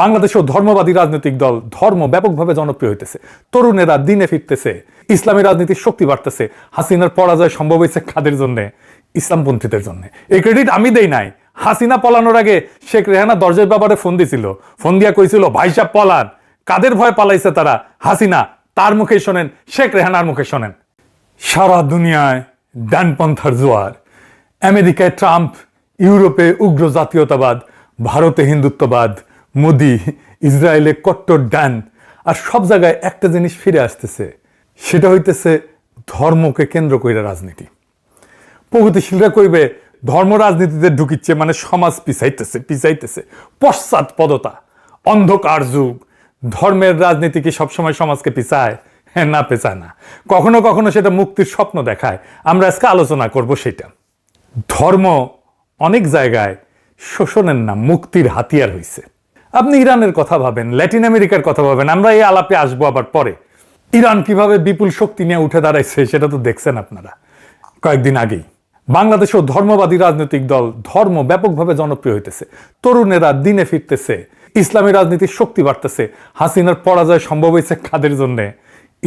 বাংলাদেশেও ধর্মবাদী রাজনৈতিক দল ধর্ম ব্যাপকভাবে জনপ্রিয় হইতেছে, তরুণেরা দিনে ফিরতেছে, ইসলামী রাজনীতির শক্তি বাড়তেছে। হাসিনার পরাজয় সম্ভব হয়েছে কাদের জন্য? ইসলামপন্থীদের জন্য। এই ক্রেডিট আমি দেই নাই। হাসিনা পলানোর আগে শেখ রেহানা দরজার ব্যাপারে ফোন দিছিল, ফোন দিয়া কইছিল ভাই সাহেব পলান। কাদের ভয় পালাইছে তারা? হাসিনা। তার মুখে শোনেন, শেখ রেহানার মুখে শোনেন। সারা দুনিয়ায় ডানপন্থার জোয়ার, আমেরিকায় ট্রাম্প, ইউরোপে উগ্র জাতীয়তাবাদ, ভারতে হিন্দুত্ববাদ, মোদি, ইসরায়েলে কট্টর ডান। আর সব জায়গায় একটা জিনিস ফিরে আসতেছে, সেটা হইতেছে ধর্মকে কেন্দ্র করে রাজনীতি। প্রগতিশীলরা কইবে ধর্ম রাজনীতিতে ঢুকিচ্ছে মানে সমাজ পিছাইতেছে। পশ্চাৎপদতা, অন্ধকার যুগ। ধর্মের রাজনীতি কি সবসময় সমাজকে পিছায়? হ্যাঁ, না, পেছায় না। কখনো কখনো সেটা মুক্তির স্বপ্ন দেখায়। আমরা আজকে আলোচনা করব সেটা। ধর্ম অনেক জায়গায় শোষণের নাম মুক্তির হাতিয়ার হয়েছে। আপনি ইরানের কথা ভাবেন, ল্যাটিন আমেরিকার কথা ভাবেন, আমরা এই আলাপে আসবো আবার পরে। ইরান কিভাবে বিপুল শক্তি নিয়ে উঠে দাঁড়াইছে সেটা তো দেখছেন আপনারা কয়েকদিন আগেই। বাংলাদেশেও ধর্মবাদী রাজনৈতিক দল ধর্ম ব্যাপকভাবে জনপ্রিয় হইতেছে, তরুণেরা দিনে ফিরতেছে, ইসলামী রাজনীতির শক্তি বাড়তেছে। হাসিনার পরাজয় সম্ভব হয়েছে কাদের জন্য?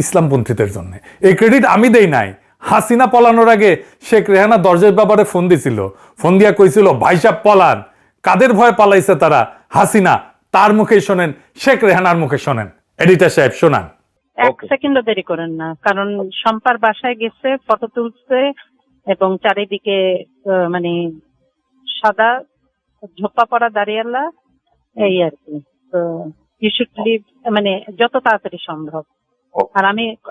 ইসলামপন্থীদের জন্য। এই ক্রেডিট আমি দেই নাই। হাসিনা পলানোর আগে শেখ রেহানা দরজার ব্যাপারে ফোন দিছিল, ফোন দিয়া কইছিল ভাই সাহেব পলান। কাদের ভয় পালাইছে তারা? হাসিনা। তার মুখে শোনেন, শেখ রেহানার মুখে শোনেন। এডিটর সাহেব শোনান। এক সেকেন্ডও দেরি করেন না, কারণ শম্পার বাসায় গেছে, ফটো তুলছে এবং চারিদিকে মানে সাদা ঝোপা পড়া দাঁড়িয়ালা, এই আর কি। তো ইউ শুড লিভ, মানে যত তাড়াতাড়ি সম্ভব। আর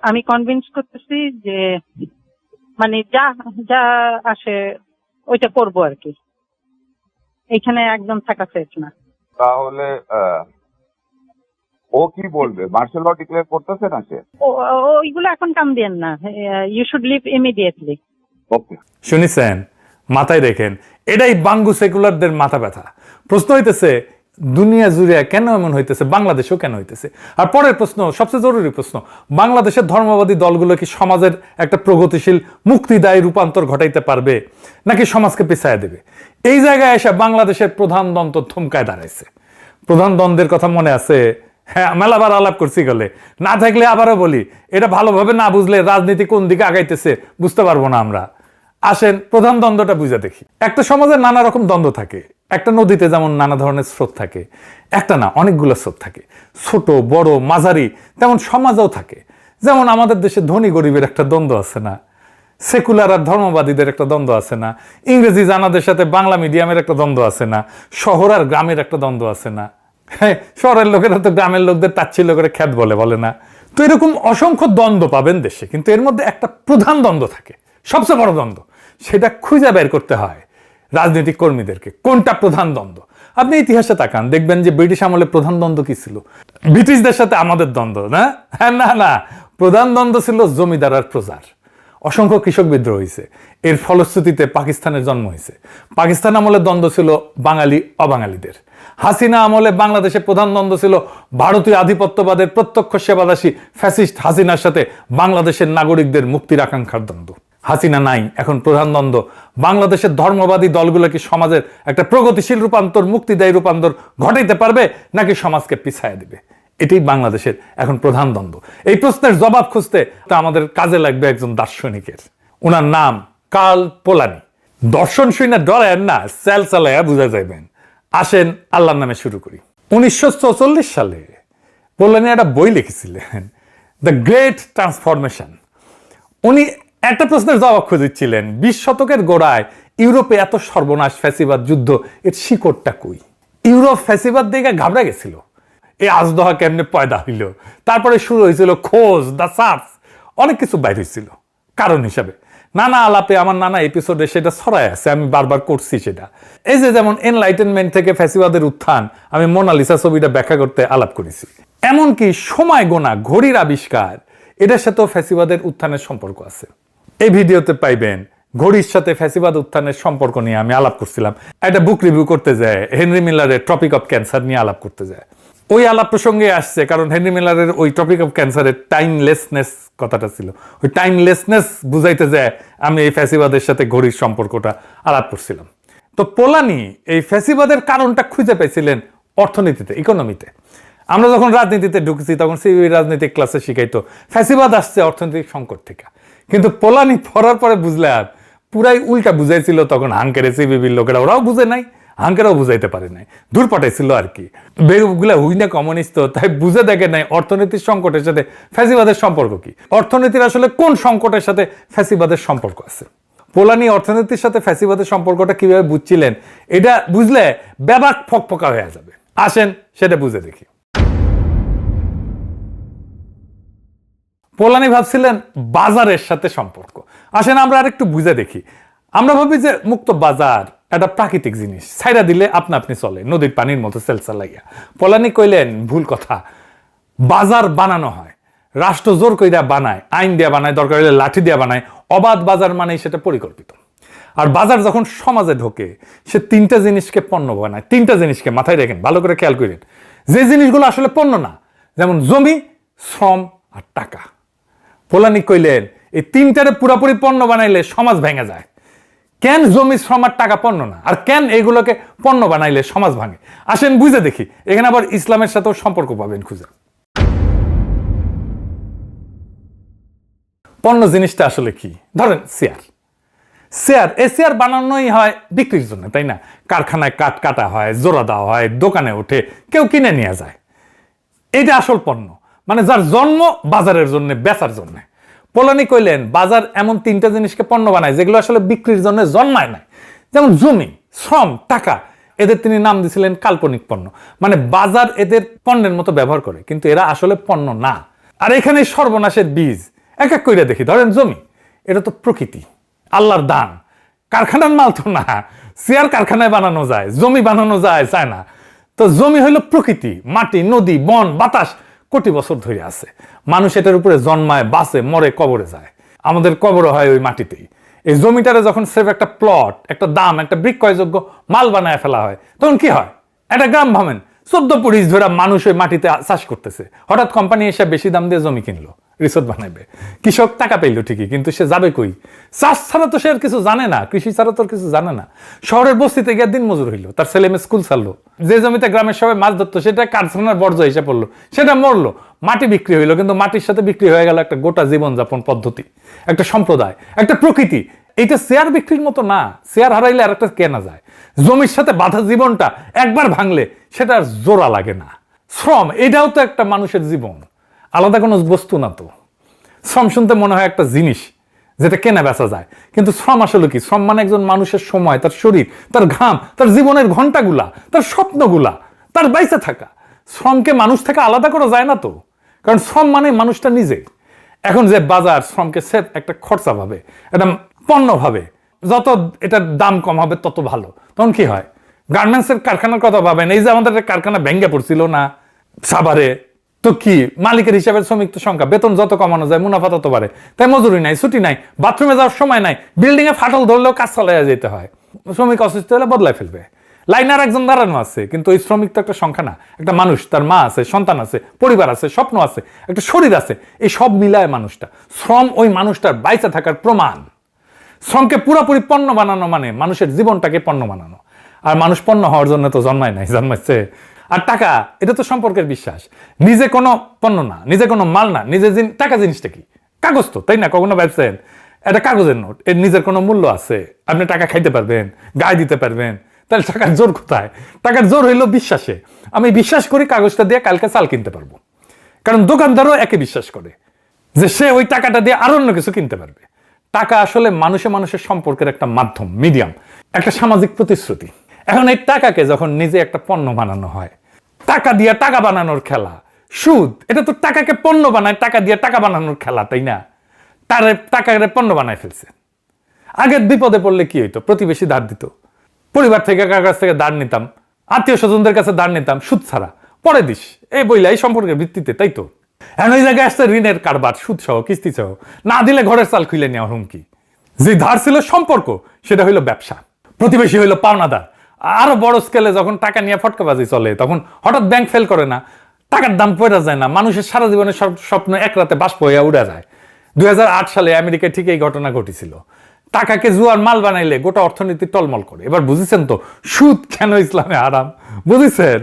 আমি কনভিন্স করতেছি যে মানে যা যা আসে ওইটা করবো আর কি। এখানে একদম থাকা সেফ না। তাহলে ও কি বলবে? মার্শাল ল ডিক্লেয়ার করতেছে না সে? ওইগুলো এখন কাম দেন না। You should leave immediately. Okay, শুনেছেন? মাথায় রেখেন, এটাই বাঙ্গু সেকুলারদের মাথা ব্যথা। প্রশ্ন হইতেছে দুনিয়া জুড়ে কেন এমন হইতেছে, বাংলাদেশেও কেন হইতেছে? আর পরের প্রশ্ন, সবচেয়ে জরুরি প্রশ্ন, বাংলাদেশের ধর্মবাদী দলগুলো কি সমাজের একটা প্রগতিশীল মুক্তিদায়ী রূপান্তর ঘটাইতে পারবে, নাকি সমাজকে পিছায় দেবে? এই জায়গায় এসে বাংলাদেশের প্রধান দ্বন্দ্ব থমকায় দাঁড়াইছে। প্রধান দ্বন্দ্বের কথা মনে আছে? হ্যাঁ, মেলাবার আলাপ করছি গেলে। না থাকলে আবারও বলি, এটা ভালোভাবে না বুঝলে রাজনীতি কোন দিকে আগাইতেছে বুঝতে পারবো না আমরা। আসেন প্রধান দ্বন্দ্বটা বুঝে দেখি। একটা সমাজে নানা রকম দ্বন্দ্ব থাকে। একটা নদীতে যেমন নানা ধরনের স্রোত থাকে, একটা না অনেকগুলো স্রোত থাকে, ছোট বড় মাঝারি। তেমন সমাজও থাকে। যেমন আমাদের দেশে ধনী গরিবের একটা দ্বন্দ্ব আছে না, সেকুলার আর ধর্মবাদীদের একটা দ্বন্দ্ব আছে না, ইংরেজি জানাদের সাথে বাংলা মিডিয়ামের একটা দ্বন্দ্ব আছে না, শহর আর গ্রামের একটা দ্বন্দ্ব আছে না। হ্যাঁ, শহরের লোকেরা তো গ্রামের লোকদের তাচ্ছিল্য করে খ্যাত বলে না। তো এরকম অসংখ্য দ্বন্দ্ব পাবেন দেশে, কিন্তু এর মধ্যে একটা প্রধান দ্বন্দ্ব থাকে, সবচেয়ে বড় দ্বন্দ্ব। সেটা খুঁজে বের করতে হয় রাজনৈতিক কর্মীদেরকে, কোনটা প্রধান দ্বন্দ্ব। আপনি ইতিহাসে তাকান, দেখবেন যে ব্রিটিশ আমলে প্রধান দ্বন্দ্ব কি ছিল? ব্রিটিশদের সাথে আমাদের দ্বন্দ্ব না? হ্যাঁ, না, প্রধান দ্বন্দ্ব ছিল জমিদার আর প্রজার। অসংখ্য কৃষক বিদ্রোহ হয়েছে, এর ফলশ্রুতিতে পাকিস্তানের জন্ম হয়েছে। পাকিস্তান আমলে দ্বন্দ্ব ছিল বাঙালি অবাঙালিদের। হাসিনা আমলে বাংলাদেশে প্রধান দ্বন্দ্ব ছিল ভারতীয় আধিপত্যবাদের প্রত্যক্ষ সেবাদাসী ফ্যাসিস্ট হাসিনার সাথে বাংলাদেশের নাগরিকদের মুক্তির আকাঙ্ক্ষার দ্বন্দ্ব। হাসিনা নাই, এখন প্রধান দ্বন্দ্ব বাংলাদেশের ধর্মবাদী দলগুলো কি সমাজের একটা প্রগতিশীল রূপান্তর, মুক্তিদায়ী রূপান্তর ঘটাইতে পারবে, নাকি সমাজকে পিছায় দিবে? এটাই বাংলাদেশের এখন প্রধান দ্বন্দ্ব। এই প্রশ্নের জবাব খুঁজতে আমাদের কাজে লাগবে একজন দার্শনিকের। ওনার নাম কার্ল পোলানি। দর্শন শুনে ডরেন না, স্যাল চালাইয়া বুঝা যাইবেন। আসেন আল্লাহর নামে শুরু করি। 1944 সালে পোলানি একটা বই লিখেছিলেন, দ্য গ্রেট ট্রান্সফরমেশন। উনি একটা প্রশ্নের জবাব খুঁজেছিলেন, 20 শতকের গোড়ায় ইউরোপে এত সর্বনাশ, ফ্যাসিবাদ, যুদ্ধ, এর শিকড়টা কই? ইউরোপ ফ্যাসিবাদ দেখে ঘাবড়া গেছিল। এই আজদহা কেমনে পয়দা হইল? তারপরে শুরু হয়েছিল খোঁজ, দ্য সার্চ, অনেক কিছু বাইর হয়েছিল কারণ হিসাবে। নানা আলাপে আমার নানা এপিসোডে সেটা ছড়ায় আছে, আমি বারবার করছি সেটা। এই যে যেমন এনলাইটেনমেন্ট থেকে ফ্যাসিবাদের উত্থান, আমি মোনালিসা ছবিটা ব্যাখ্যা করতে আলাপ করেছি। এমনকি সময় গোনা ঘড়ির আবিষ্কার, এটার সাথেও ফ্যাসিবাদের উত্থানের সম্পর্ক আছে। এই ভিডিওতে পাইবেন ঘড়ির সাথে ফ্যাসিবাদ উত্থানের সম্পর্ক নিয়ে আমি আলাপ করছিলাম। একটা বুক রিভিউ করতে যায়, হেনরি মিলারের ট্রপিক অফ ক্যান্সার নিয়ে আলাপ করতে যায়। ওই আলাপ প্রসঙ্গে আসছে কারণ হেনরি মিলারের ওই টপিক অফ ক্যান্সারের টাইমলেসনেস কথাটা ছিল। ওই টাইমলেসনেস বুঝাইতে যায় আমি এই ফ্যাসিবাদের সাথে ঘড়ির সম্পর্কটা আলাপ করছিলাম। তো পোলানি এই ফ্যাসিবাদের কারণটা খুঁজে পেয়েছিলেন অর্থনীতিতে, ইকোনমিতে। আমরা যখন রাজনীতিতে ঢুকছি তখন সিবি রাজনৈতিক ক্লাসে শিখাইতো ফ্যাসিবাদ আসছে অর্থনৈতিক সংকট থেকে, কিন্তু পোলানি পড়ার পরে বুঝলে আর পুরাই উল্টা বুঝাইছিল তখন হাঙ্কেরে সিবিবির লোকেরা, ওরাও বুঝে নাই, হাঙ্কেরাও বুঝাইতে পারে নাই, দূর পাঠাইছিল আর কি। বেগুলা হুইনা কমিউনিস্ট, তাই বুঝে দেখে নাই অর্থনীতির সংকটের সাথে ফ্যাসিবাদের সম্পর্ক কি, অর্থনীতির আসলে কোন সংকটের সাথে ফ্যাসিবাদের সম্পর্ক আছে। পোলানি অর্থনীতির সাথে ফ্যাসিবাদের সম্পর্কটা কিভাবে বুঝছিলেন, এটা বুঝলে ব্যাপক ফকফকা হয়ে যাবে। আসেন সেটা বুঝে দেখি। পোলানি ভাবছিলেন বাজারের সাথে সম্পর্ক। আসেন আমরা আরেকটু বুঝে দেখি। আমরা ভাবি যে মুক্ত বাজার একটা প্রাকৃতিক জিনিস, ছাইরা দিলে আপনা আপনি চলে, নদীর পানির মতো সেলসা লাইয়া। পোলানি কইলেন ভুল কথা, বাজার বানানো হয়, রাষ্ট্র জোর কইরা বানায়, আইন দিয়া বানায়, দরকার হলে লাঠি দিয়া বানায়। অবাধ বাজার মানেই সেটা পরিকল্পিত। আর বাজার যখন সমাজে ঢোকে সে তিনটা জিনিসকে পণ্য বানায়। তিনটা জিনিসকে মাথায় রাখেন, ভালো করে খেয়াল করেন, যে জিনিসগুলো আসলে পণ্য না, যেমন জমি, শ্রম আর টাকা। পোলানি কইলেন এই তিনটারে পুরাপুরি পণ্য বানাইলে সমাজ ভেঙে যায়। কেন জমি, শ্রম আর টাকা পণ্য না, আর কেন এইগুলোকে পণ্য বানাইলে সমাজ ভাঙে? আসেন বুঝে দেখি। এখানে আবার ইসলামের সাথেও সম্পর্ক পাবেন খুঁজে। পণ্য জিনিসটা আসলে কি? ধরেন চেয়ার। এই চেয়ার বানানোই হয় বিক্রির জন্য, তাই না? কারখানায় কাঠ কাটা হয়, জোড়া দেওয়া হয়, দোকানে ওঠে, কেউ কিনে নিয়ে যায়। এটা আসল পণ্য, মানে যার জন্ম বাজারের জন্য, বেচার জন্য। পোলানি কইলেন বাজার এমন তিনটা জিনিসকে পণ্য বানায় যেগুলো আসলে বিক্রির জন্য জন্মায় নাই, যেমন জমি, শ্রম, টাকা। এদের তিনি নাম দিয়েছিলেন কাল্পনিক পণ্য, মানে বাজার এদের পণ্যের মতো ব্যবহার করে, কিন্তু এরা আসলে পণ্য না। আর এখানে সর্বনাশের বীজ এক এক কইরা দেখি। ধরেন জমি, এটা তো প্রকৃতি, আল্লাহর দান, কারখানার মাল তো না। চেয়ার কারখানায় বানানো যায়, জমি বানানো যায় না। তো জমি হইল প্রকৃতি, মাটি, নদী, বন, বাতাস কোটি বছর ধরে আছে। মানুষ এটার উপরে জন্মায়, বাঁচে, মরে, কবরে যায়। আমাদের কবর হয় ওই মাটিতেই। এই জমিটারে যখন সেফ একটা প্লট, একটা দাম, একটা বিক্রয়যোগ্য মাল বানায় ফেলা হয়, তখন কি হয়? একটা গ্রাম ভাবেন, 14 পুলিশ ধরে মানুষ ওই মাটিতে চাষ করতেছে। হঠাৎ কোম্পানি এসে বেশি দাম দিয়ে জমি কিনলো, রিসোর্ট বানাইবে। কৃষক টাকা পেইলো ঠিকই, কিন্তু সে যাবে কই? চাষ ছাড়া তো সে আর কিছু জানে না, কৃষি ছাড়া তো কিছু জানে না। শহরের বস্তিতে গিয়ে দিন মজুর হইলো, তার ছেলে মেয়ে স্কুল ছাড়লো। যে জমিতে গ্রামের সবাই মাছ ধরতো সেটা কারখানার বর্জ্য হিসেবে পড়লো, সেটা মরলো। মাটি বিক্রি হইলো, কিন্তু মাটির সাথে বিক্রি হয়ে গেল একটা গোটা জীবনযাপন পদ্ধতি, একটা সম্প্রদায়, একটা প্রকৃতি। এইটা শেয়ার বিক্রির মতো না। শেয়ার হারাইলে আর একটা কেনা যায়। জমির সাথে বাঁধা জীবনটা একবার ভাঙলে সেটা আর জোড়া লাগে না। শ্রম, এটাও তো একটা মানুষের জীবন, আলাদা কোনো বস্তু না তো। শ্রম শুনতে মনে হয় একটা জিনিস যেটা কেনা বেচা যায়, কিন্তু শ্রম আসলে কি? শ্রম মানে একজন মানুষের সময়, তার শরীর, তার ঘাম, তার জীবনের ঘন্টাগুলা, তার স্বপ্নগুলা, তার বাইসে থাকা। শ্রমকে মানুষ থেকে আলাদা করা যায় না তো, কারণ শ্রম মানে মানুষটা নিজে। এখন যে বাজার শ্রমকে সেফ একটা খরচা ভাবে, একটা পণ্য ভাবে, যত এটার দাম কম হবে তত ভালো। তখন কি হয়? গার্মেন্টসের কারখানার কথা ভাবেন, এই যে আমাদের কারখানা ভেঙে পড়ছিল না সাভারে, তো কি মালিকের হিসাবে শ্রমিক সংখ্যা, বেতন যত কমানো যায় মুনাফা তত বাড়ে, তাই মজুরি নাই, ছুটি নাই, বাথরুমে যাওয়ার সময় নাই, বিল্ডিং এ ফাটল ধরলেও কাজ চালাইয়া যেতে হয়। শ্রমিক অসুস্থ হলে বদলাই ফেলবে, লাইনার একজন দাঁড়ানো আছে, কিন্তু ওই শ্রমিক তো একটা সংখ্যা না, একটা মানুষ, তার মা আছে, সন্তান আছে, পরিবার আছে, স্বপ্ন আছে, একটা শরীর আছে। এই সব মিলায় মানুষটা। শ্রম ওই মানুষটার বাইচা থাকার প্রমাণ। শ্রমকে পুরোপুরি পণ্য বানানো মানে মানুষের জীবনটাকে পণ্য বানানো। আর মানুষ পণ্য হওয়ার জন্য তো জন্মায় নাই, জন্মাচ্ছে। আর টাকা, এটা তো সম্পর্কের বিশ্বাস। নিজে কোনো পণ্য না, নিজে কোনো মাল না, নিজে টাকা জিনিসটা কি? কাগজ তো, তাই না? কখনো ভাবছেন এটা কাগজের নোট, এর নিজের কোনো মূল্য আছে? আপনি টাকা খাইতে পারবেন, গায়ে দিতে পারবেন, তাহলে টাকার জোর কোথায়? টাকার জোর হইল বিশ্বাসে। আমি বিশ্বাস করি কাগজটা দিয়ে কালকে চাল কিনতে পারবো, কারণ দোকানদারও একে বিশ্বাস করে যে সে ওই টাকাটা দিয়ে আরো অন্য কিছু কিনতে পারবে। টাকা আসলে মানুষে মানুষের সম্পর্কের একটা মাধ্যম, মিডিয়াম, একটা সামাজিক প্রতিশ্রুতি। এখন এই টাকাকে যখন নিজে একটা পণ্য বানানো হয়, টাকা দিয়ে টাকা বানানোর খেলা, সুদ, এটা তো টাকাকে পণ্য বানায়, টাকা দিয়ে টাকা বানানোর খেলা, তাই না? তার টাকাকে পণ্য বানায় ফেলছে। আগের বিপদে পড়লে কি হইতো? প্রতিবেশী ধার দিত, পরিবার থেকে কার কাছ থেকে ধার নিতাম, আত্মীয় স্বজনদের কাছে ধার নিতাম সুদ ছাড়া, পরে দিস এই বইলা, এই সম্পর্কের ভিত্তিতে, তাই তো? এখন ওই জায়গায় আসছে ঋণের কারবার, সুদ সহ, কিস্তি সহ, না দিলে ঘরের চাল খুলে নেওয়ার হুমকি। যে ধার ছিল সম্পর্ক, সেটা হইলো ব্যবসা। প্রতিবেশী হইলো পাওনাদার। আরো বড় স্কেলে যখন টাকা নিয়ে ফটকাবাজি চলে, তখন হঠাৎ ব্যাংক ফেল করে না, টাকার দাম পড়া যায় না, মানুষের সারা জীবনের স্বপ্ন এক রাতে বাষ্প হইয়া উড়া যায়। 2008 সালে আমেরিকায় ঠিক এই ঘটনা ঘটেছিল। টাকাকে জুয়ার মাল বানাইলে গোটা অর্থনীতি টলমল করে। এবার বুঝেছেন তো সুদ কেন ইসলামে হারাম? বুঝেছেন?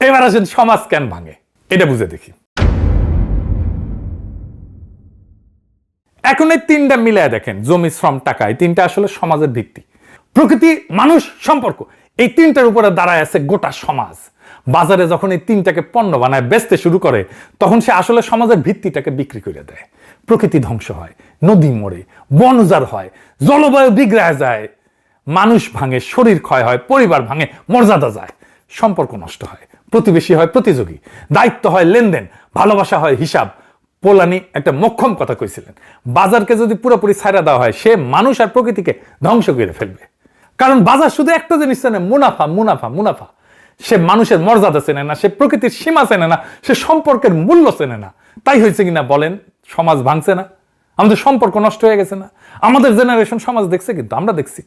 এবার আসেন সমাজ কেন ভাঙে, এটা বুঝে দেখি। এখন এই তিনটা মিলায় দেখেন, জমি, শ্রম, টাকা, এই তিনটা আসলে সমাজের ভিত্তি। প্রকৃতি, মানুষ, সম্পর্ক, এই তিনটার উপরে দাঁড়ায় আছে গোটা সমাজ। বাজারে যখন এই তিনটাকে পণ্য বানায় বেচতে শুরু করে, তখন সে আসলে সমাজের ভিত্তিটাকে বিক্রি করে দেয়। প্রকৃতি ধ্বংস হয়, নদী মরে, বন উজাড় হয়, জলবায়ু বিগড়ে যায়, মানুষ ভাঙে, শরীর ক্ষয় হয়, পরিবার ভাঙে, মর্যাদা যায়, সম্পর্ক নষ্ট হয়, প্রতিবেশী হয় প্রতিযোগী, দায়িত্ব হয় লেনদেন, ভালোবাসা হয় হিসাব। পোলানি একটা মোক্ষম কথা কইছিলেন, বাজারকে যদি পুরোপুরি ছাইড়া দেওয়া হয়, সে মানুষ আর প্রকৃতিকে ধ্বংস করে ফেলবে। কারণ বাজার শুধু একটা জিনিস চেনে, মুনাফা মুনাফা মুনাফা। সে মানুষের মর্যাদা চেনে না, সে প্রকৃতির সীমা চেনে না, সে সম্পর্কের মূল্য চেনে না। তাই হয়েছে কিনা বলেন, সমাজ ভাঙছে না? আমাদের সম্পর্ক নষ্ট হয়ে গেছে না? আমাদের জেনারেশন সমাজ দেখছে, কিন্তু আমরা দেখছি,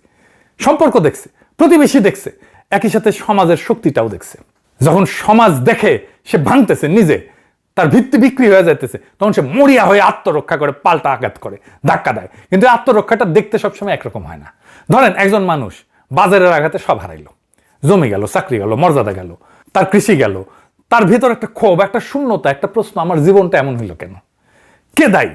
সম্পর্ক দেখছে, প্রতিবেশী দেখছে, একই সাথে সমাজের শক্তিটাও দেখছে। যখন সমাজ দেখে সে ভাঙতেছে নিজে, তার ভিত্তি বিক্রি হয়ে যাইতেছে, তখন সে মরিয়া হয়ে আত্মরক্ষা করে, পাল্টা আঘাত করে, ধাক্কা দেয়। কিন্তু আত্মরক্ষাটা দেখতে সবসময় একরকম হয় না। ধরেন একজন মানুষ বাজারের আঘাতে সব হারাইলো, জমি গেল, চাকরি গেল, মর্যাদা গেল, তার কৃষি গেল, তার ভিতর একটা ক্ষোভ, একটা শূন্যতা, একটা প্রশ্ন, আমার জীবনটা এমন হইল কেন? কে দায়ী?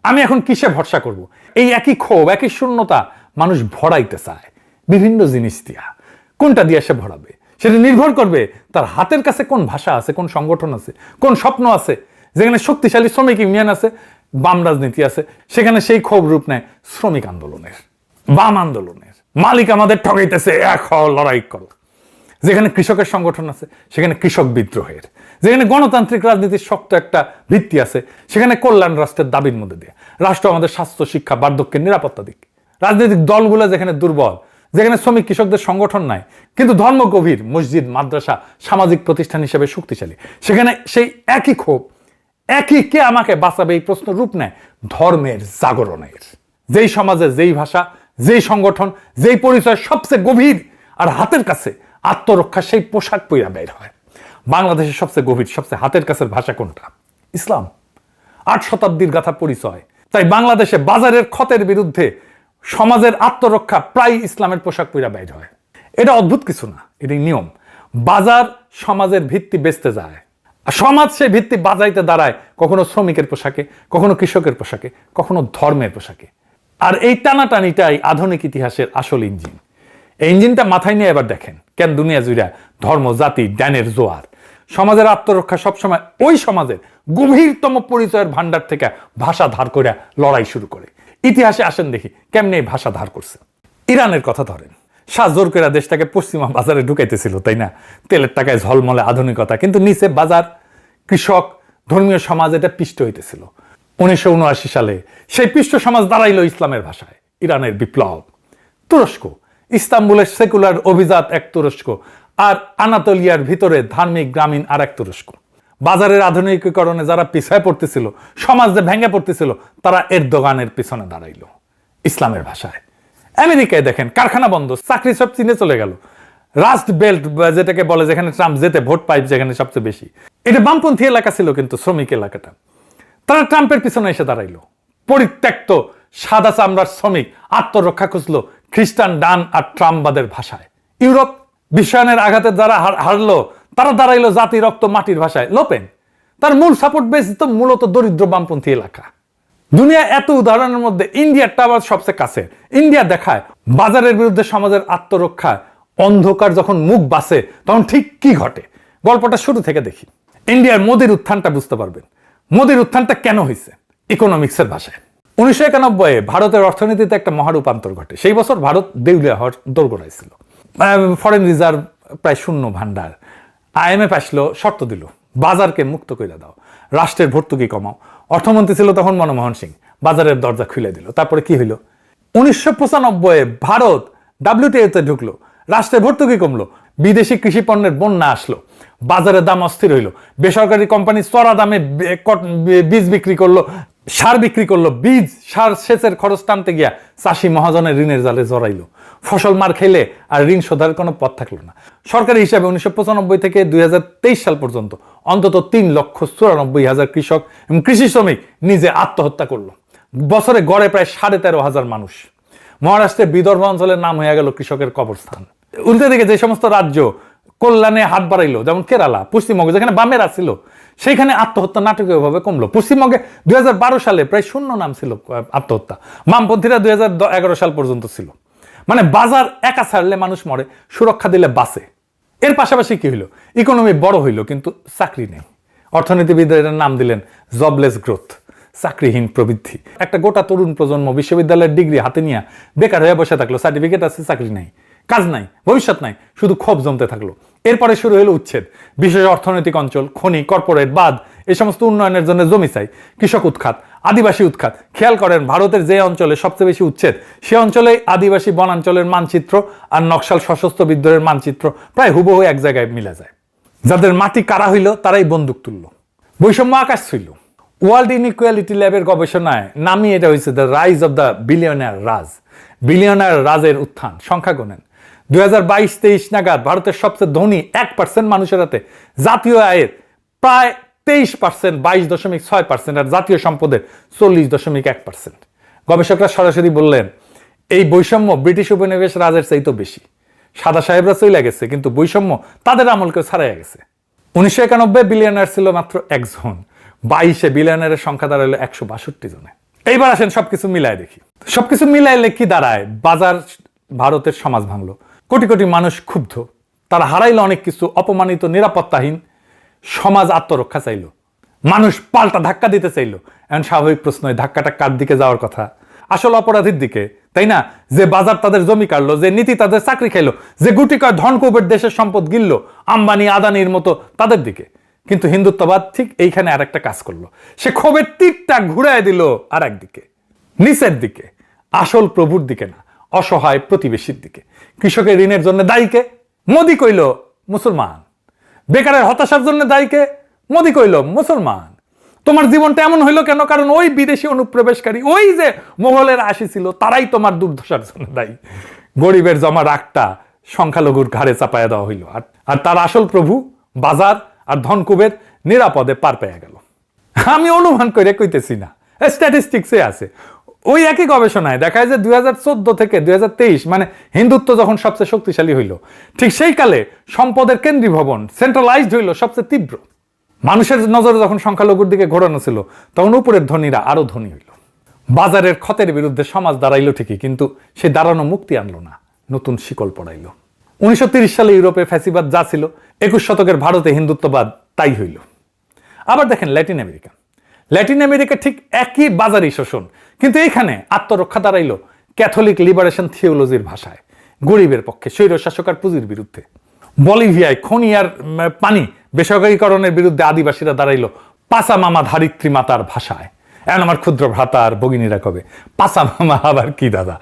আমি এখন কিসে ভরসা করব? এই একই ক্ষোভ, একই শূন্যতা মানুষ ভরাইতে চায় বিভিন্ন জিনিস দিয়া। কোনটা দিয়ে সে ভরাবে সেটা নির্ভর করবে তার হাতের কাছে কোন ভাষা আছে, কোন সংগঠন আছে, কোন স্বপ্ন আছে। যেখানে শক্তিশালী শ্রমিক ইউনিয়ন আছে, বাম রাজনীতি আছে, সেখানে সেই ক্ষোভ রূপ নেয় শ্রমিক আন্দোলনের, বাম আন্দোলনের। মালিক আমাদের ঠকাইতেছে, এক হও, লড়াই করো। যেখানে কৃষকের সংগঠন আছে, সেখানে কৃষক বিদ্রোহের। যেখানে গণতান্ত্রিক রাজনীতির শক্ত একটা ভিত্তি আছে, সেখানে কল্যাণ রাষ্ট্রের দাবির মধ্যে দিয়ে রাষ্ট্র আমাদের স্বাস্থ্য, শিক্ষা, বার্ধক্যের নিরাপত্তা দিক। রাজনৈতিক দলগুলো যেখানে দুর্বল, যেখানে শ্রমিক কৃষকদের সংগঠন নাই, কিন্তু ধর্ম গভীর, মসজিদ, মাদ্রাসা সামাজিক প্রতিষ্ঠান হিসেবে শক্তিশালী, সেখানে সেই একই ক্ষোভ, একই কে আমাকে বাঁচাবে এই প্রশ্ন রূপ নেয় ধর্মের জাগরণের। যেই সমাজে যেই ভাষা, যেই সংগঠন, যেই পরিচয় সবচেয়ে গভীর আর হাতের কাছে, আত্মরক্ষা সেই পোশাক পইরা বের হয়। বাংলাদেশের সবচেয়ে গভীর, সবচেয়ে হাতের কাছের ভাষা কোনটা? ইসলাম। 8 শতাব্দীর গাথা পরিচয়। তাই বাংলাদেশে বাজারের ক্ষতের বিরুদ্ধে সমাজের আত্মরক্ষা প্রায় ইসলামের পোশাক পইরা বের হয়। এটা অদ্ভুত কিছু না, এটাই নিয়ম। বাজার সমাজের ভিত্তি বেচতে যায়, আর সমাজ সেই ভিত্তি বাজাইতে দাঁড়ায় কখনো শ্রমিকের পোশাকে, কখনো কৃষকের পোশাকে, কখনো ধর্মের পোশাকে। আর এই টানাটানিটাই আধুনিক ইতিহাসের আসল ইঞ্জিন। এই ইঞ্জিনটা মাথায় নিয়ে এবার দেখেন কেন দুনিয়া জুড়ে ধর্ম, জাতি, জ্ঞানের জোয়ার। সমাজের আত্মরক্ষা সবসময় ওই সমাজের গভীরতম পরিচয়ের ভান্ডার থেকে ভাষা ধার করে লড়াই শুরু করে। ইতিহাসে আসেন দেখি কেমনে এই ভাষা ধার করছে। ইরানের কথা ধরেন, শাহ জোর করে দেশটাকে পশ্চিমা বাজারে ঢুকাইতেছিল, তাই না? তেলের টাকায় ঝলমলে আধুনিকতা, কিন্তু নিচে বাজার, কৃষক, ধর্মীয় সমাজ এটা পিষ্ট হইতেছিল। 1979 সালে সেই পিষ্ট সমাজ দাঁড়াইল ইসলামের ভাষায়। ইরানের বিপ্লব। তুরস্ক, ইস্তাম্বুলের সেকুলার অভিজাত এক তুরস্ক, আর আনাতোলিয়ার ভিতরে ধার্মিক গ্রামীণ আর এক তুরস্ক। বাজারের আধুনিকীকরণে যারা পিছায় পড়তেছিল, সমাজ যে ভেঙে পড়তেছিল, তারা এরদোগানের পিছনে দাঁড়াইল ইসলামের ভাষায়। আমেরিকায় দেখেন কারখানা বন্ধ, চাকরি সব চীনে চলে গেল। রাস্ট বেল্ট যেটাকে বলে, যেখানে ট্রাম্প যেতে ভোট পাই, যেখানে সবচেয়ে বেশি, এটা বামপন্থী এলাকা ছিল, কিন্তু শ্রমিক এলাকাটা। তারা ট্রাম্পের পিছনে এসে দাঁড়াইলো। পরিত্যক্ত সাদা চামড়ার শ্রমিক আত্মরক্ষা খুঁজলো খ্রিস্টান ডান আর ট্রাম্পবাদের ভাষায়। ইউরোপ বিশ্বায়নের আঘাতে যারা হারলো, তারা দাঁড়াইলো জাতি, রক্ত, মাটির ভাষায়। লোপেন তার মূল সাপোর্ট বেস তো মূলত দরিদ্র বামপন্থী এলাকা। দুনিয়া এত উদাহরণের মধ্যে ইন্ডিয়ারটা আবার সবচেয়ে কাছে। ইন্ডিয়া দেখায় বাজারের বিরুদ্ধে সমাজের আত্মরক্ষায় অন্ধকার যখন মুখ বাসে, তখন ঠিক কি ঘটে। গল্পটা শুরু থেকে দেখি। ইন্ডিয়ার মোদির উত্থানটা বুঝতে পারবেন। মোদির উত্থানটা কেন হয়েছে ইকোনমিক্সের ভাষায়। 1991-এ ভারতের অর্থনীতিতে একটা মহারূপান্তর ঘটে। সেই বছর ভারত দেউলিয়া হওয়ার দোরগোড়ায়, ফরেন রিজার্ভ প্রায় শূন্য ভান্ডার। IMF আসলো, শর্ত দিল বাজারকে মুক্ত করে দাও, রাষ্ট্রের ভর্তুকি কমাও। অর্থমন্ত্রী ছিল তখন মনমোহন সিং, বাজারের দরজা খুলে দিল। তারপরে কি হইল? 1995-এ ভারত WTO-তে ঢুকলো, রাষ্ট্রের ভর্তুকি কমলো, বিদেশি কৃষি পণ্যের বন্যা আসলো, বাজারের দাম অস্থির হইল, বেসরকারি কোম্পানি চড়া দামে বীজ বিক্রি করলো, সার বিক্রি করলো, বীজ সার সেচের খরচ টানতে গিয়া চাষি মহাজনের ঋণের জালে জড়াইলো। ফসল মার খেলে আর ঋণ শোধার কোনো পথ থাকলো না। সরকারি হিসাবে 1995 থেকে 2023 সাল পর্যন্ত অন্তত 3,94,000 কৃষক এবং কৃষি শ্রমিক নিজে আত্মহত্যা করলো। বছরে গড়ে প্রায় 13,500 মানুষ। মহারাষ্ট্রের বিদর্ভ অঞ্চলের নাম হয়ে গেল কৃষকের কবরস্থান। উল্টে দিকে যে সমস্ত রাজ্য কল্যাণে হাত বাড়াইলো, যেমন কেরালা, পশ্চিমবঙ্গ যেখানে বামেরা ছিল সেইখানে আত্মহত্যা নাটকীয়ভাবে কমলো। পশ্চিমবঙ্গে 2012 সালে প্রায় শূন্য নাম ছিল আত্মহত্যা, বামপন্থীরা 2011 সাল পর্যন্ত ছিল। মানে বাজার একা ছাড়লে মানুষ মরে, সুরক্ষা দিলে বাঁচে। এর পাশাপাশি কি হইলো, ইকোনমি বড় হইলো কিন্তু চাকরি নেই। অর্থনীতিবিদরা এটার নাম দিলেন জবলেস গ্রোথ, চাকরিহীন প্রবৃদ্ধি। একটা গোটা তরুণ প্রজন্ম বিশ্ববিদ্যালয়ের ডিগ্রি হাতে নিয়ে বেকার হয়ে বসে থাকলো, সার্টিফিকেট আছে, চাকরি নাই, কাজ নাই, ভবিষ্যৎ নাই, শুধু ক্ষোভ জমতে থাকলো। এরপরে শুরু হলো উচ্ছেদ, বিশেষ অর্থনৈতিক অঞ্চল, খনি, কর্পোরেট, বাঁধ, এই সমস্ত উন্নয়নের জন্য জমি চাই, কৃষক উৎখাত, আদিবাসী উৎখাত। খেয়াল করেন ভারতের যে অঞ্চলে সবচেয়ে বেশি উচ্ছেদ সে অঞ্চলে আদিবাসী বনাঞ্চলের মানচিত্র আর নকশাল সশস্ত্র বিদ্রোহের মানচিত্র প্রায় হুবহু এক জায়গায় মিলা যায়। যাদের মাটি কারা হইল তারাই বন্দুক তুলল। বৈষম্য আকাশ ছুঁইল। ওয়ার্ল্ড ইনইকুয়ালিটি ল্যাবের গবেষণায় নামিয়ে এটা হয়েছে the rise of the billionaire Raj, billionaire রাজের উত্থান। সংখ্যা গোনেন 2022-23 নাগাদ ভারতের সবচেয়ে ধনী 1% মানুষের হাতে জাতীয় আয়ের প্রায় 23%, 22.6%, আর জাতীয় সম্পদের 40.1%। গবেষকরা সরাসরি বললেন এই বৈষম্য ব্রিটিশ উপনিবেশ রাজের চাইতেও বেশি। সাদা সাহেবরা চলে গেছে কিন্তু বৈষম্য তাদের আমলকেও ছাড়াইয়া গেছে। 1991 বিলিয়নার ছিল মাত্র 1 জন, 22-এ বিলিয়নারের সংখ্যা দাঁড়ালো 162 জনে। এইবার আসেন সবকিছু মিলায় দেখি। সবকিছু মিলাইলে কি দাঁড়ায়? বাজার ভারতের সমাজ ভাঙলো, কোটি কোটি মানুষ ক্ষুব্ধ, তারা হারাইলো অনেক কিছু, অপমানিত, নিরাপত্তাহীন সমাজ আত্মরক্ষা চাইল, মানুষ পাল্টা ধাক্কা দিতে চাইল। এখন স্বাভাবিক প্রশ্ন, ধাক্কাটা কার দিকে যাওয়ার কথা? আসল অপরাধীর দিকে, তাই না? যে বাজার তাদের জমি কাটলো, যে নীতি তাদের চাকরি খাইলো, যে গুটি কয় ধন কুবের দেশের সম্পদ গিললো, আম্বানি আদানির মতো তাদের দিকে। কিন্তু হিন্দুত্ববাদ ঠিক এইখানে আর একটা কাজ করলো, সে ক্ষোভের তীরটা ঘুরায় দিল আর একদিকে, নিচের দিকে, আসল প্রভুর দিকে না, অসহায় প্রতিবেশীর দিকে। কৃষকের ঋণের জন্য দায়ীকে মোদি কইল মুসলমান, বেকারের হতাশার জন্য দায়ীকে মোদি কইল মুসলমান। তোমার জীবনটা এমন হইলো কেন? কারণ ওই বিদেশি অনুপ্রবেশকারী, ওই যে মোগলের আসি ছিল, তারাই তোমার দুর্দশার জন্য দায়ী। গরিবের জমা রাগটা সংখ্যালঘুর ঘাড়ে চাপায়া দেওয়া হইল, আর তার আসল প্রভু বাজার আর ধনকুবের নিরাপদে পার পেয়ে গেল। আমি অনুমান করে কইতেছি না, স্ট্যাটিস্টিক্সে আছে। ওই একই গবেষণায় দেখা যায় যে 2014 থেকে 2023, মানে হিন্দুত্ব যখন সবচেয়ে শক্তিশালী হইল, ঠিক সেই কালে সম্পদের কেন্দ্রীভবন সেন্ট্রালাইজড হইল সবচেয়ে তীব্র। মানুষের নজরে যখন সংখ্যালঘুর দিকে ঘোরানো ছিল তখন উপরের ধনীরা আরো ধনী হইল। বাজারের ক্ষতের বিরুদ্ধে সমাজ দাঁড়াইলো ঠিকই, কিন্তু সে দাঁড়ানো মুক্তি আনলো না, নতুন শিকল পড়াইল। 1930 সালে ইউরোপে ফ্যাসিবাদ যা ছিল, 21 শতকের ভারতে হিন্দুত্ববাদ তাই হইল। আবার দেখেন ল্যাটিন আমেরিকা, ল্যাটিন আমেরিকা ঠিক একই বাজারি শোষণ, কিন্তু এইখানে আত্মরক্ষা দাঁড়াইল ক্যাথলিক লিবারেশন থিওলজির ভাষায়, গরিবের পক্ষে, স্বৈরশাসক আর পুঁজির বিরুদ্ধে। বলিভিয়ায় খনি আর পানি বেসরকারীকরণের বিরুদ্ধে আদিবাসীরা দাঁড়াইল পাসা মামা ধারিত্রী মাতার ভাষায়। এখন আমার ক্ষুদ্র ভ্রাতা আর ভগিনীরা কবে পাসা মামা আবার কি দাদা,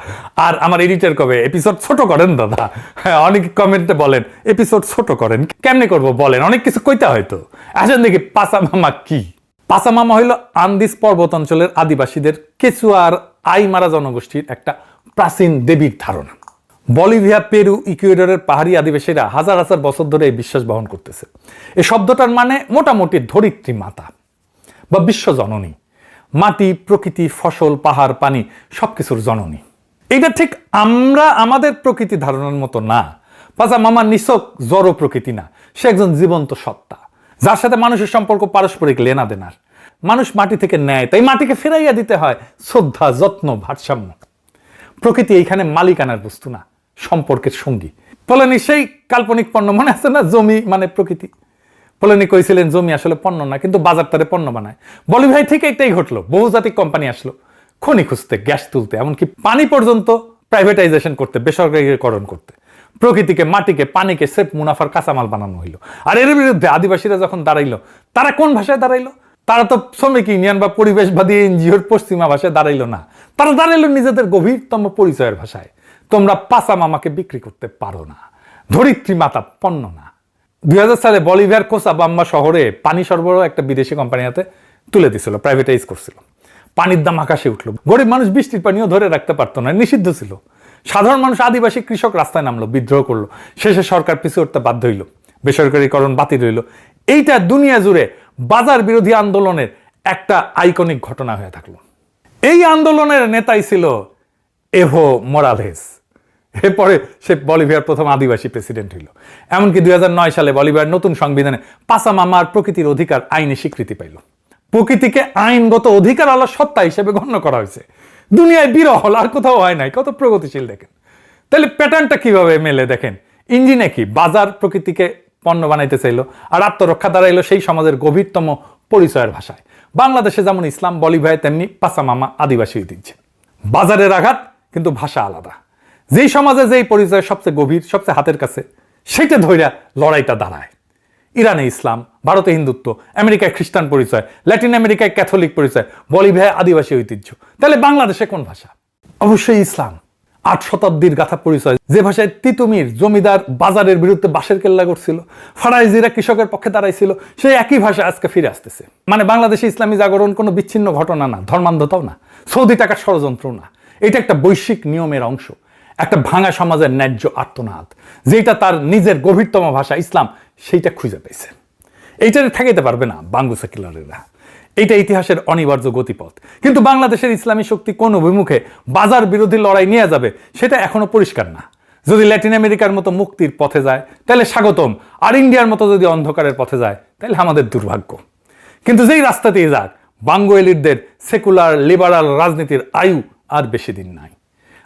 আর আমার এডিটর কবে এপিসোড ছোট করেন দাদা। হ্যাঁ, অনেক কমেন্টে বলেন এপিসোড ছোট করেন, কেমনে করব বলেন, অনেক কিছু কইতে হয়তো। আসেন দেখি পাসা মামা কি। পাসা মামা হইল আন্দিস পর্বত অঞ্চলের আদিবাসীদের কেচুয়া আর আইমারা জনগোষ্ঠীর একটা প্রাচীন দেবীর ধারণা। বলিভিয়া, পেরু, ইকুয়েডরের পাহাড়ি আদিবাসীরা হাজার হাজার বছর ধরে এই বিশ্বাস বহন করতেছে। এই শব্দটার মানে মোটামুটি ধরিত্রী মাতা বা বিশ্ব জননী, মাটি, প্রকৃতি, ফসল, পাহাড়, পানি সবকিছুর জননী। এইটা ঠিক আমরা আমাদের প্রকৃতি ধারণার মতো না। পাসা মামা নিছক জড় প্রকৃতি না, সে একজন জীবন্ত সত্তা যার সাথে মানুষের সম্পর্ক পারস্পরিক লেনা দেনার। মানুষ মাটি থেকে নেয়, তাই মাটিকে ফেরাইয়া দিতে হয় শ্রদ্ধা, যত্ন, ভারসাম্য। প্রকৃতি এইখানে মালিকানার বস্তু না, সম্পর্কের সঙ্গী। পোলেনি সেই কাল্পনিক পণ্য, মনে আছে না, জমি মানে প্রকৃতি। পোলেনি কইছিলেন জমি আসলে পণ্য না, কিন্তু বাজার তারে পণ্য বানায়। বলিভিয়ায় ঠিক এটাই ঘটলো, বহুজাতিক কোম্পানি আসলো খনি খুঁজতে, গ্যাস তুলতে, এমনকি পানি পর্যন্ত প্রাইভেটাইজেশন করতে, বেসরকারীকরণ করতে। প্রকৃতিকে, মাটিকে, পানিকে সেফ মুনাফার কাঁচামাল বানানো হইলো। আর এর বিরুদ্ধে আদিবাসীরা যখন দাঁড়াইলো, তারা কোন ভাষায় দাঁড়াইলো? তারা তো শ্রমিক ইউনিয়ন বা পরিবেশবাদী এনজিওর পশ্চিমা ভাষায় দাঁড়াইলো না, তারা দাঁড়াইলো নিজেদের গভীরতম পরিচয়ের ভাষায়। তোমরা পাসা মামাকে বিক্রি করতে পারো না, ধরিত্রী মাতা পণ্য না। 2000 সালে বলিভিয়ার কোচাবাম্বা শহরে পানি সরবরাহ একটা বিদেশি কোম্পানি হাতে তুলে দিছিল, প্রাইভেটাইজ করছিল। পানির দাম আকাশে উঠলো, গরিব মানুষ বৃষ্টির পানিও ধরে রাখতে পারতো না, নিষিদ্ধ ছিল। সাধারণ মানুষ, আদিবাসী কৃষক রাস্তায় নামলো, বিদ্রোহ করলো। শেষে সরকার পিছু উঠতে বাধ্য হইল, বেসরকারীকরণ বাতিল হইল। এইটা দুনিয়া জুড়ে বাজার বিরোধী আন্দোলনের একটা আইকনিক ঘটনা হয়ে থাকলো। এই আন্দোলনের নেতাই ছিল এভো মোরালেস। এরপরে সে বলিভিয়ার প্রথম আদিবাসী প্রেসিডেন্ট হইল। এমনকি 2009 সালে বলিভিয়ার নতুন সংবিধানে পাসামামা আর প্রকৃতির অধিকার আইনে স্বীকৃতি পাইল। প্রকৃতিকে আইনগত অধিকার আলা সত্তা হিসেবে গণ্য করা হয়েছে। দুনিয়ায় বিরল, আর কোথাও হয় নাই। কত প্রগতিশীল দেখেন। তাহলে প্যাটার্নটা কিভাবে মেলে দেখেন। ইঞ্জিনে কি বাজার প্রকৃতিকে পণ্য বানাইতে চাইলো, আর আত্মরক্ষা দাঁড়াইলো সেই সমাজের গভীরতম পরিচয়ের ভাষায়। বাংলাদেশে যেমন ইসলাম, বলিভিয়ায় তেমনি পাসামামা আদিবাসী ঐতিহ্য। বাজারের আঘাত, কিন্তু ভাষা আলাদা। যেই সমাজে যেই পরিচয় সবচেয়ে গভীর, সবচেয়ে হাতের কাছে, সেটা ধইরা লড়াইটা দাঁড়ায়। ইরানে ইসলাম, ভারতে হিন্দুত্ব, আমেরিকায় খ্রিস্টান পরিচয়, ল্যাটিন আমেরিকায় ক্যাথলিক পরিচয়, বলিভিয়ায় আদিবাসী ঐতিহ্য। তাহলে বাংলাদেশে কোন ভাষা? অবশ্যই ইসলাম। 8 শতাব্দীর গাথা পরিচয়, যে ভাষায় তিতুমির জমিদার বাজারের বিরুদ্ধে বাঁশের কেল্লা করছিল, ফারাইজিরা কৃষকের পক্ষে দাঁড়াইছিল, সেই একই ভাষা আজকে ফিরে আসতেছে। মানে বাংলাদেশে ইসলামী জাগরণ কোনো বিচ্ছিন্ন ঘটনা না, ধর্মান্ধতাও না, সৌদি টাকার ষড়যন্ত্র না। এটা একটা বৈশ্বিক নিয়মের অংশ, একটা ভাঙা সমাজের ন্যায্য আর্তনাদ, যেটা তার নিজের গভীরতম ভাষা ইসলাম সেইটা খুঁজে পেয়েছে। এইটারে ঠেকাইতে পারবে না বাঙ্গু সেকুলারেরা। এইটা ইতিহাসের অনিবার্য গতিপথ। কিন্তু বাংলাদেশের ইসলামী শক্তি কোন অভিমুখে বাজার বিরোধী লড়াই নিয়ে যাবে সেটা এখনো পরিষ্কার না। যদি ল্যাটিন আমেরিকার মতো মুক্তির পথে যায় তাহলে স্বাগতম, আর ইন্ডিয়ার মতো যদি অন্ধকারের পথে যায় তাহলে আমাদের দুর্ভাগ্য। কিন্তু যেই রাস্তাতেই যাক, বাঙ্গু এলিটদের সেকুলার লিবারাল রাজনীতির আয়ু আর বেশি দিন নাই।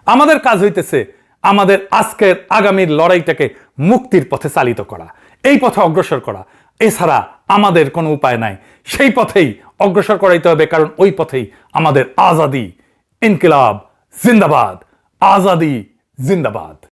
আমাদের কাজ হইতেছে আমাদের আজকের আগামীর লড়াইটাকে মুক্তির পথে চালিত করা, এই পথে অগ্রসর করা। এছাড়া আমাদের কোনো উপায় নাই। সেই পথেই অগ্রসর করাইতে হবে, কারণ ওই পথেই আমাদের আজাদি। ইনকিলাব জিন্দাবাদ, আজাদি জিন্দাবাদ।